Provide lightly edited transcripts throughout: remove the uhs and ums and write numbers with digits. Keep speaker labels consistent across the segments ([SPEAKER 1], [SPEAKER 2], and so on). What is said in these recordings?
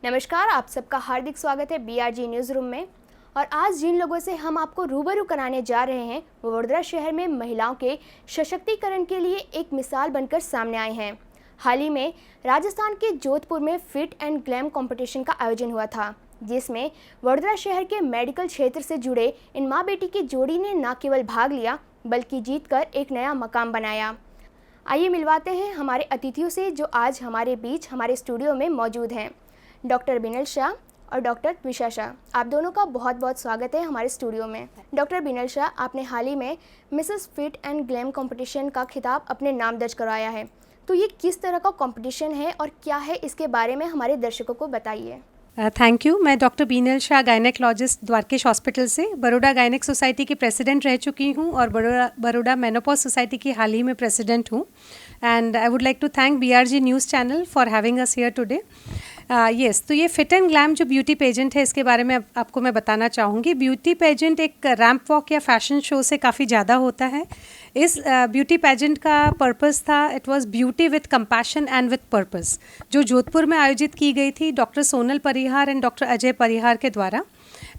[SPEAKER 1] नमस्कार, आप सबका हार्दिक स्वागत है BRG न्यूज़ रूम में। और आज जिन लोगों से हम आपको रूबरू कराने जा रहे हैं वो वडोदरा शहर में महिलाओं के सशक्तिकरण के लिए एक मिसाल बनकर सामने आए हैं। हाल ही में राजस्थान के जोधपुर में फिट एंड ग्लैम कंपटीशन का आयोजन हुआ था, जिसमें वडोदरा शहर के मेडिकल क्षेत्र से जुड़े इन माँ बेटी की जोड़ी ने न केवल भाग लिया बल्कि जीतकर एक नया मकाम बनाया। आइए मिलवाते हैं हमारे अतिथियों से जो आज हमारे बीच हमारे स्टूडियो में मौजूद हैं। डॉक्टर बिनल शाह और डॉक्टर त्विषा शाह, आप दोनों का बहुत बहुत स्वागत है हमारे स्टूडियो में। डॉक्टर बिनल शाह, आपने हाल ही में Mrs fit and glam competition का खिताब अपने नाम दर्ज करवाया है, तो ये किस तरह का कंपटीशन है और क्या है, इसके बारे में हमारे दर्शकों को बताइए।
[SPEAKER 2] Thank you. मैं doctor Binal Shah, gynaecologist, Dwarkesh hospital से बड़ौदा गायनेक सोसाइटी की प्रेसिडेंट रह चुकी हूँ और बड़ौदा मेनोपॉज सोसाइटी की हाल ही में प्रेसिडेंट हूँ। And I would like to thank BRG news channel for having us here today. Yes, तो ये फिट एंड ग्लैम जो ब्यूटी पेजेंट है, इसके बारे में आपको मैं बताना चाहूँगी। ब्यूटी पेजेंट एक रैंप वॉक या फैशन शो से काफ़ी ज़्यादा होता है। इस ब्यूटी पेजेंट का पर्पस था, it was beauty with compassion and with purpose, जो जोधपुर में आयोजित की गई थी doctor Sonal Parihar and doctor Ajay Parihar के द्वारा।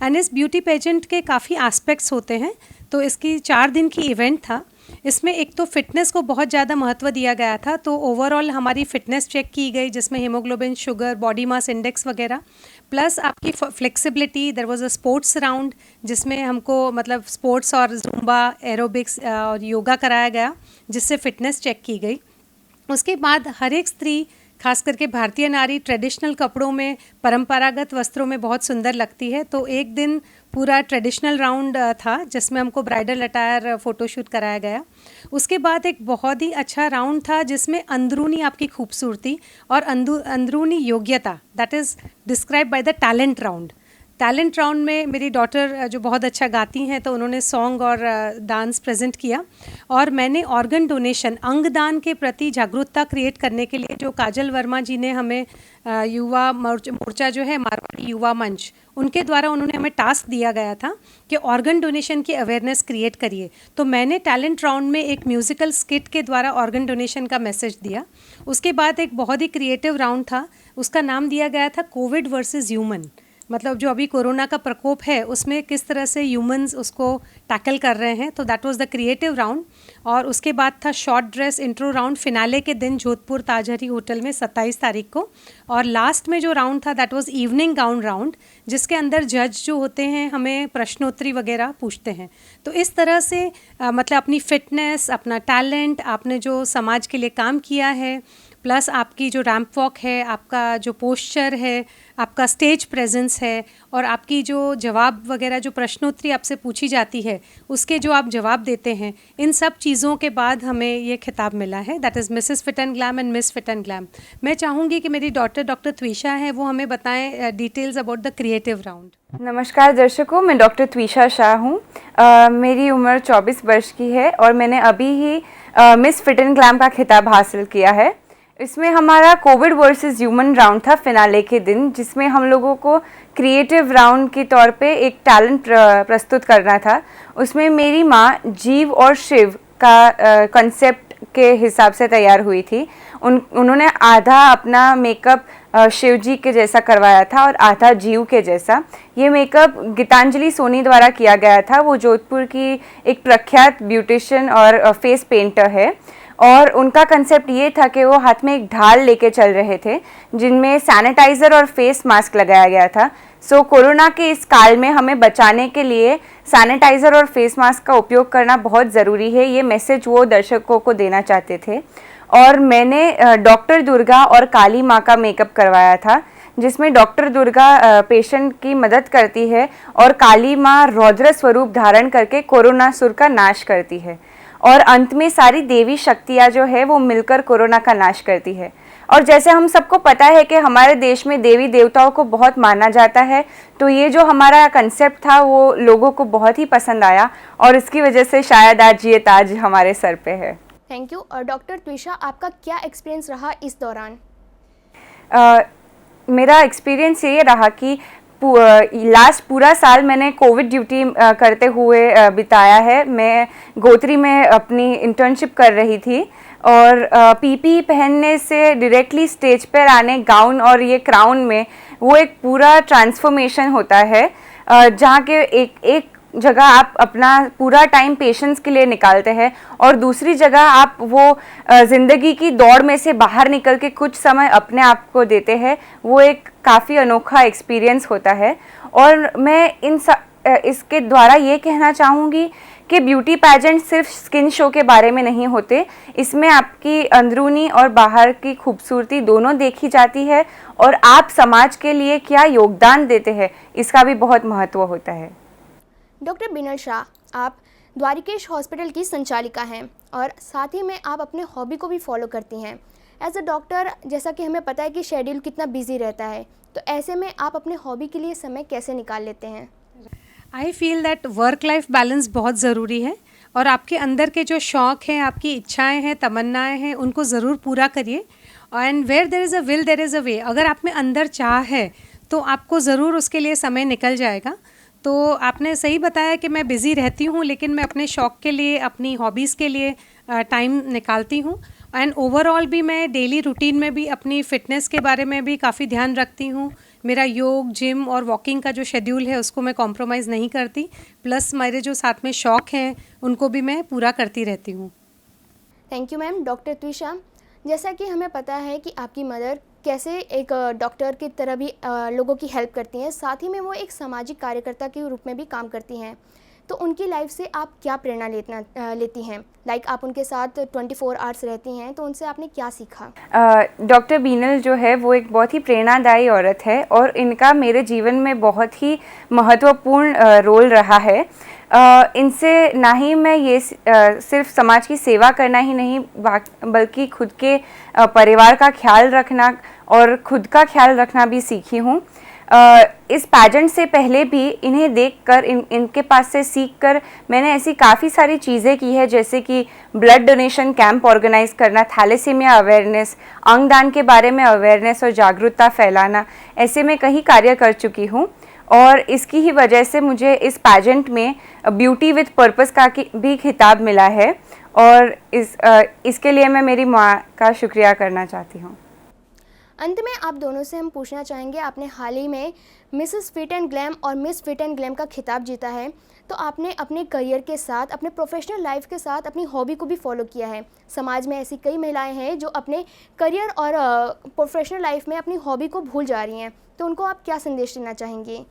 [SPEAKER 2] एंड इस ब्यूटी पेजेंट के काफ़ी एस्पेक्ट्स होते हैं। तो इसकी 4 दिन की इवेंट था। इसमें एक तो फिटनेस को बहुत ज़्यादा महत्व दिया गया था, तो ओवरऑल हमारी फिटनेस चेक की गई, जिसमें haemoglobin, sugar, body mass index वगैरह, प्लस आपकी flexibility. There was a sports round जिसमें हमको मतलब स्पोर्ट्स और जुम्बा, एरोबिक्स और योगा कराया गया, जिससे फिटनेस चेक की गई। उसके बाद हर एक स्त्री, खास करके भारतीय नारी, ट्रेडिशनल कपड़ों में, परंपरागत वस्त्रों में बहुत सुंदर लगती है। तो एक दिन पूरा ट्रेडिशनल राउंड था जिसमें हमको ब्राइडल अटायर फ़ोटोशूट कराया गया। उसके बाद एक बहुत ही अच्छा राउंड था जिसमें अंदरूनी आपकी खूबसूरती और अंदरूनी योग्यता, that is describe by the talent round. Talent round में मेरी डॉटर जो बहुत अच्छा गाती हैं, तो उन्होंने सॉन्ग और डांस प्रेजेंट किया। और मैंने ऑर्गन डोनेशन, अंगदान के प्रति जागरूकता क्रिएट करने के लिए, जो काजल वर्मा जी ने हमें युवा मोर्चा जो है मारवाड़ी युवा मंच, उनके द्वारा उन्होंने हमें टास्क दिया गया था कि ऑर्गन डोनेशन की अवेयरनेस क्रिएट करिए। तो मैंने टैलेंट राउंड में एक म्यूज़िकल स्किट के द्वारा ऑर्गन डोनेशन का मैसेज दिया। उसके बाद एक बहुत ही क्रिएटिव राउंड था, उसका नाम दिया गया था कोविड वर्सेस ह्यूमन। मतलब जो अभी कोरोना का प्रकोप है उसमें किस तरह से ह्यूमंस उसको टैकल कर रहे हैं। तो that was the creative round. और उसके बाद था short dress intro round, finale के दिन जोधपुर ताजहरी होटल में 27 तारीख को। और लास्ट में जो राउंड था that was evening gown round, जिसके अंदर जज जो होते हैं हमें प्रश्नोत्तरी वगैरह पूछते हैं। तो इस तरह से मतलब अपनी फिटनेस, अपना टैलेंट, आपने जो समाज के लिए काम किया है, प्लस आपकी जो रैंप वॉक है, आपका जो पोस्चर है, आपका स्टेज प्रेजेंस है, और आपकी जो जवाब वगैरह, जो प्रश्नोत्तरी आपसे पूछी जाती है उसके जो आप जवाब देते हैं, इन सब चीज़ों के बाद हमें ये खिताब मिला है, that is Mrs fit and glam and miss fit and glam. मैं चाहूँगी कि मेरी डॉटर डॉक्टर त्विषा है, वो हमें बताएं details about the creative round.
[SPEAKER 3] नमस्कार दर्शकों, मैं डॉक्टर त्विषा शाह हूँ। मेरी उम्र 24 वर्ष की है और मैंने अभी ही मिस फिट एंड ग्लैम का खिताब हासिल किया है। इसमें हमारा कोविड वर्सेस ह्यूमन राउंड था फिनाले के दिन, जिसमें हम लोगों को क्रिएटिव राउंड के तौर पे एक टैलेंट प्रस्तुत करना था। उसमें मेरी माँ जीव और शिव का कंसेप्ट के हिसाब से तैयार हुई थी। उन्होंने आधा अपना मेकअप शिव जी के जैसा करवाया था और आधा जीव के जैसा। ये मेकअप गीतांजलि सोनी द्वारा किया गया था। वो जोधपुर की एक प्रख्यात ब्यूटिशियन और फेस पेंटर है। और उनका कंसेप्ट ये था कि वो हाथ में एक ढाल लेके चल रहे थे जिनमें सैनिटाइज़र और फेस मास्क लगाया गया था। सो कोरोना के इस काल में हमें बचाने के लिए सैनिटाइज़र और फेस मास्क का उपयोग करना बहुत ज़रूरी है। ये मैसेज वो दर्शकों को देना चाहते थे। और मैंने डॉक्टर दुर्गा और काली माँ का मेकअप करवाया था, जिसमें डॉक्टर दुर्गा पेशेंट की मदद करती है और काली माँ रौद्र स्वरूप धारण करके कोरोनासुर का नाश करती है। और अंत में सारी देवी शक्तियाँ जो है वो मिलकर कोरोना का नाश करती है। और जैसे हम सबको पता है कि हमारे देश में देवी देवताओं को बहुत माना जाता है, तो ये जो हमारा कंसेप्ट था वो लोगों को बहुत ही पसंद आया और इसकी वजह से शायद आज ये ताज हमारे सर पे है।
[SPEAKER 1] Thank you. और डॉक्टर त्विषा, आपका क्या एक्सपीरियंस रहा इस दौरान?
[SPEAKER 3] मेरा एक्सपीरियंस ये रहा कि लास्ट पूरा साल मैंने कोविड ड्यूटी करते हुए बिताया है। मैं गोत्री में अपनी इंटर्नशिप कर रही थी और पीपीई पहनने से डायरेक्टली स्टेज पर आने गाउन और ये क्राउन में वो एक पूरा ट्रांसफॉर्मेशन होता है, जहाँ के एक जगह आप अपना पूरा टाइम पेशेंट्स के लिए निकालते हैं और दूसरी जगह आप वो ज़िंदगी की दौड़ में से बाहर निकल के कुछ समय अपने आप को देते हैं। वो एक काफ़ी अनोखा एक्सपीरियंस होता है। और मैं इसके द्वारा ये कहना चाहूँगी कि ब्यूटी पैजेंट सिर्फ स्किन शो के बारे में नहीं होते, इसमें आपकी अंदरूनी और बाहर की खूबसूरती दोनों देखी जाती है और आप समाज के लिए क्या योगदान देते हैं इसका भी बहुत महत्व होता है।
[SPEAKER 1] डॉक्टर बीनल शाह, आप द्वारिकेश हॉस्पिटल की संचालिका हैं और साथ ही में आप अपने हॉबी को भी फॉलो करती हैं। एज अ डॉक्टर, जैसा कि हमें पता है कि शेड्यूल कितना बिजी रहता है, तो ऐसे में आप अपने हॉबी के लिए समय कैसे निकाल लेते हैं?
[SPEAKER 2] I feel that work life balance बहुत ज़रूरी है और आपके अंदर के जो शौक़ हैं, आपकी इच्छाएं हैं, तमन्नाएं हैं, उनको ज़रूर पूरा करिए। And where there is a will there is a way. अगर आप में अंदर चाह है तो आपको ज़रूर उसके लिए समय निकल जाएगा। तो आपने सही बताया कि मैं बिज़ी रहती हूँ, लेकिन मैं अपने शौक़ के लिए, अपनी हॉबीज़ के लिए टाइम निकालती हूँ। एंड ओवरऑल भी मैं डेली रूटीन में भी अपनी फ़िटनेस के बारे में भी काफ़ी ध्यान रखती हूँ। मेरा योग, जिम और वॉकिंग का जो शेड्यूल है उसको मैं कॉम्प्रोमाइज़ नहीं करती। प्लस मेरे जो साथ में शौक़ हैं उनको भी मैं पूरा करती रहती हूँ।
[SPEAKER 1] Thank you ma'am. Doctor Twisha, जैसा कि हमें पता है कि आपकी मदर कैसे एक डॉक्टर की तरह भी लोगों की हेल्प करती हैं, साथ ही में वो एक सामाजिक कार्यकर्ता के रूप में भी काम करती हैं, तो उनकी लाइफ से आप क्या प्रेरणा लेती हैं? लाइक आप उनके साथ 24 आवर्स रहती हैं, तो उनसे आपने क्या सीखा?
[SPEAKER 3] डॉक्टर बीनल जो है वो एक बहुत ही प्रेरणादायी औरत है और इनका मेरे जीवन में बहुत ही महत्वपूर्ण रोल रहा है। इनसे ना ही मैं ये सिर्फ समाज की सेवा करना ही नहीं, बल्कि खुद के परिवार का ख्याल रखना और खुद का ख्याल रखना भी सीखी हूँ। इस पैजेंट से पहले भी इन्हें देखकर, इनके पास से सीखकर मैंने ऐसी काफ़ी सारी चीज़ें की है, जैसे कि ब्लड डोनेशन कैंप ऑर्गेनाइज करना, थैलेसीमिया अवेयरनेस, अंगदान के बारे में अवेयरनेस और जागरूकता फैलाना, ऐसे में कई कार्य कर चुकी हूँ। और इसकी ही वजह से मुझे इस पैजेंट में ब्यूटी विथ पर्पस का भी खिताब मिला है और इसके लिए मैं मेरी माँ का शुक्रिया करना चाहती हूँ।
[SPEAKER 1] अंत में आप दोनों से हम पूछना चाहेंगे, आपने हाल ही में मिसेस फिट एंड ग्लैम और मिस फिट एंड ग्लैम का खिताब जीता है, तो आपने अपने करियर के साथ, अपने प्रोफेशनल लाइफ के साथ अपनी हॉबी को भी फॉलो किया है। समाज में ऐसी कई महिलाएं हैं जो अपने करियर और प्रोफेशनल लाइफ में अपनी हॉबी को भूल जा रही हैं, तो उनको आप क्या संदेश देना चाहेंगी?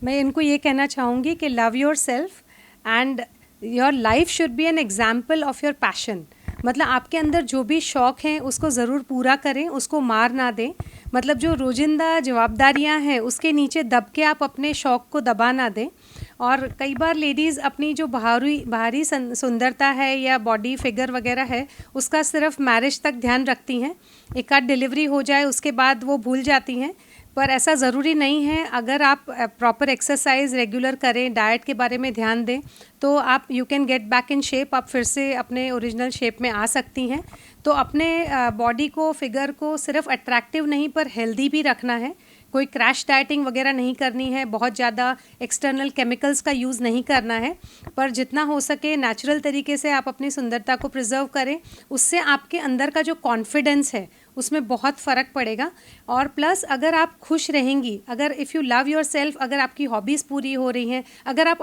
[SPEAKER 2] मैं इनको ये कहना चाहूँगी कि love your self and your life should be an example of your passion. मतलब आपके अंदर जो भी शौक़ हैं उसको ज़रूर पूरा करें, उसको मार ना दें। मतलब जो रोजिंदा जवाबदारियां हैं उसके नीचे दब के आप अपने शौक़ को दबा ना दें। और कई बार लेडीज़ अपनी जो बाहरी सुंदरता है या बॉडी फिगर वगैरह है उसका सिर्फ मैरिज तक ध्यान रखती हैं, एक आध डिलीवरी हो जाए उसके बाद वो भूल जाती हैं। पर ऐसा ज़रूरी नहीं है। अगर आप प्रॉपर एक्सरसाइज रेगुलर करें, डाइट के बारे में ध्यान दें, तो आप you can get back in shape, आप फिर से अपने ओरिजिनल शेप में आ सकती हैं। तो अपने बॉडी को, फिगर को सिर्फ अट्रैक्टिव नहीं पर हेल्दी भी रखना है। कोई क्रैश डाइटिंग वगैरह नहीं करनी है, बहुत ज़्यादा एक्सटर्नल केमिकल्स का यूज़ नहीं करना है, पर जितना हो सके नेचुरल तरीके से आप अपनी सुंदरता को प्रिजर्व करें। उससे आपके अंदर का जो कॉन्फिडेंस है उसमें बहुत फ़र्क पड़ेगा। और प्लस अगर आप खुश रहेंगी, अगर if you love your self, अगर आपकी हॉबीज़ पूरी हो रही हैं, अगर आप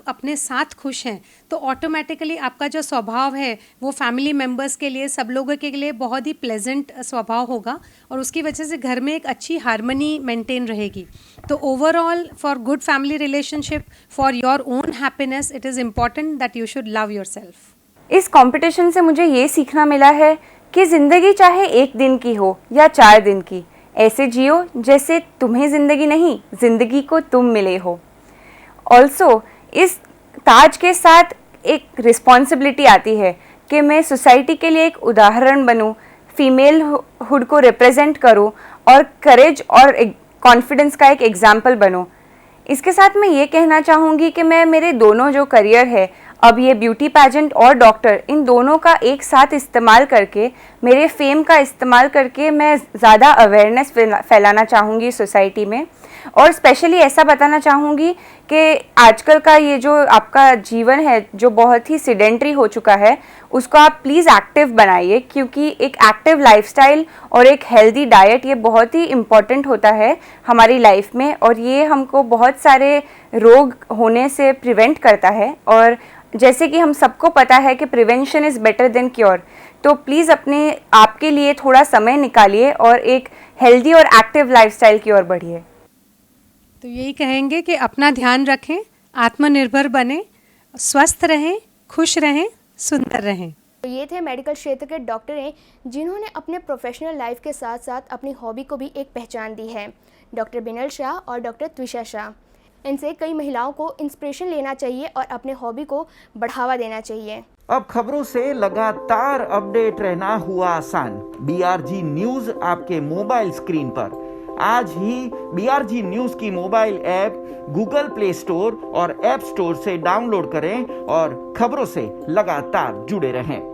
[SPEAKER 2] अपने साथ खुश हैं, तो ऑटोमेटिकली आपका जो स्वभाव है वो फैमिली मेम्बर्स के लिए, सब लोगों के लिए बहुत ही प्लेजेंट स्वभाव होगा और उसकी वजह से घर में एक अच्छी हार्मनी मेंटेन रहेगी। तो overall for good family relationship, for your own happiness, it is important that you should love your self.
[SPEAKER 3] इस कंपटीशन से मुझे ये सीखना मिला है कि ज़िंदगी चाहे एक दिन की हो या 4 दिन की, ऐसे जियो जैसे तुम्हें ज़िंदगी नहीं, ज़िंदगी को तुम मिले हो। ऑल्सो इस ताज के साथ एक रिस्पॉन्सिबिलिटी आती है कि मैं सोसाइटी के लिए एक उदाहरण बनूं, फीमेल हुड को रिप्रेजेंट करूं और करेज और कॉन्फिडेंस का एक एग्जाम्पल बनूं। इसके साथ मैं ये कहना चाहूँगी कि मैं मेरे दोनों जो करियर है, अब ये ब्यूटी पैजेंट और डॉक्टर, इन दोनों का एक साथ इस्तेमाल करके, मेरे फेम का इस्तेमाल करके मैं ज़्यादा अवेयरनेस फैलाना चाहूँगी सोसाइटी में। और स्पेशली ऐसा बताना चाहूँगी कि आजकल का ये जो आपका जीवन है जो बहुत ही सिडेंट्री हो चुका है, उसको आप प्लीज़ एक्टिव बनाइए, क्योंकि एक एक्टिव लाइफस्टाइल और एक हेल्दी डाइट ये बहुत ही इम्पॉर्टेंट होता है हमारी लाइफ में, और ये हमको बहुत सारे रोग होने से प्रिवेंट करता है। और जैसे कि हम सबको पता है कि prevention is better than cure, तो प्लीज़ अपने आपके लिए थोड़ा समय निकालिए और एक हेल्दी और एक्टिव लाइफस्टाइल की ओर बढ़िए।
[SPEAKER 2] तो यही कहेंगे कि अपना ध्यान रखें, आत्मनिर्भर बने, स्वस्थ रहें, खुश रहें, सुंदर रहें।
[SPEAKER 1] तो ये थे मेडिकल क्षेत्र के डॉक्टर हैं जिन्होंने अपने प्रोफेशनल लाइफ के साथ साथ अपनी हॉबी को भी एक पहचान दी है, डॉक्टर बिनल शाह और डॉक्टर त्विषा शाह। इनसे कई महिलाओं को इंस्पिरेशन लेना चाहिए और अपने हॉबी को बढ़ावा देना चाहिए।
[SPEAKER 4] अब खबरों से लगातार अपडेट रहना हुआ आसान। BRG न्यूज आपके मोबाइल स्क्रीन पर। आज ही BRG न्यूज की mobile app Google play store और ऐप स्टोर से डाउनलोड करें और खबरों से लगातार जुड़े रहें।